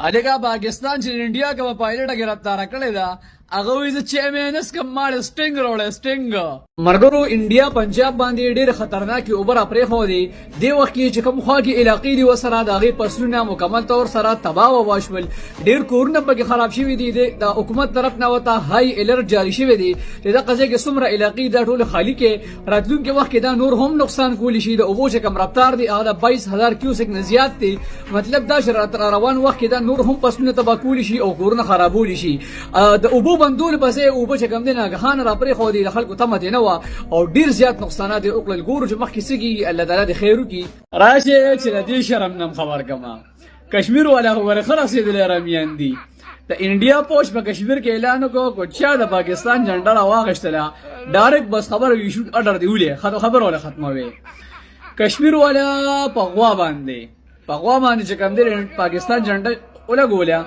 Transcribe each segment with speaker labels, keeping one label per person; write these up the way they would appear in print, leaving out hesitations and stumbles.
Speaker 1: الګا پاکستان چې انډیا کا پایلټ ګرفتار کړی دا هغه ویز چې مینس کمال سټینګ روړ سټینګ مرګرو انډیا پنجاب باندې ډېر خطرناک اوبر پرې خو دی دی وخت کې چې کوم خواږي علاقې دی وسره دغه پسونه مکمل تور سره تباہ و واشول ډېر کورونه پکې خراب شوی دي د حکومت طرف نه وته هاي الرټ جاری شوی دی چې دا قضیه کې څومره علاقې دا ټول خالی کې راتلونکي وخت کې دا نور هم نقصان کولی شي د اوبو چې کم رفتار دی هغه 22000 کیوسک نه زیات دی مطلب دا چې روان وخت کې دا نور هم پسونه تباہ کولی شي او کورونه خرابولی شي د اوبو بندول پسې اوبه چې کم دي نه غهان را پرې خو دي خلکو ته مت نه و او ډیر زیات نقصانات وکړل ګورو چې مخکې سګي الله تعالی د خیر وکي راشه چې د دې شرم نم خبر کما کشمیر ولا خبر خلاص دي لرامیان دي د انډیا پوش په کشمیر کې اعلان وکړ کو چې د پاکستان جنډا واغښتله ډایرکټ بس خبر وی شوټ اډر دی ولې خبر ولا ختموي کشمیر ولا په غوا باندې چې کم دي پاکستان جنډا ولا ګولیا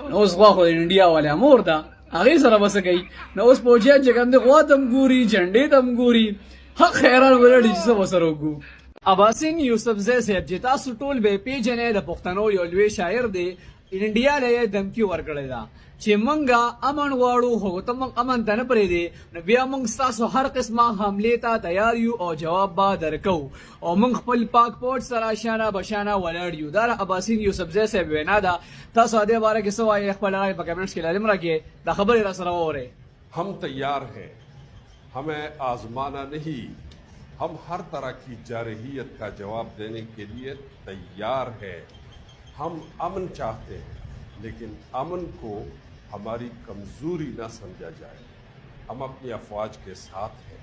Speaker 1: نو اوس غوا خو انډیا ولا مور ده هغه سره بس کوي نو اوس پوجا چې کوم دی غوا تم ګوري جنډې تم ګوري حق خیران ولړي چې وسره وګو اباسین یوسف زئی صاحب چې تاسو ټول به پیژنې د پښتنو یو لوی شاعر دی انډیا له دمکی ورکړی دا چې مونږه امن غواړو هو ته مونږ امن ته نه پرې دی نو بیا مونږ تاسو هر قسمه حمله ته تیار یو او جواب به درکو او مونږ خپل پاک پورټ سره شانه بشانه ولاړ یو دا اباسین یوسف زئی صاحب وینا دا تاسو دې باره کې څه وایي خپل راي په کمنټس کې لازم راکې دا خبره را سره وره
Speaker 2: हम तैयार हैं, हमें आजमाना नहीं, हम हर तरह की जारहियत का जवाब देने के लिए तैयार हैं। हम अमन चाहते हैं लेकिन अमन को हमारी कमजोरी ना समझा जाए। हम अपनी अफवाज के साथ हैं।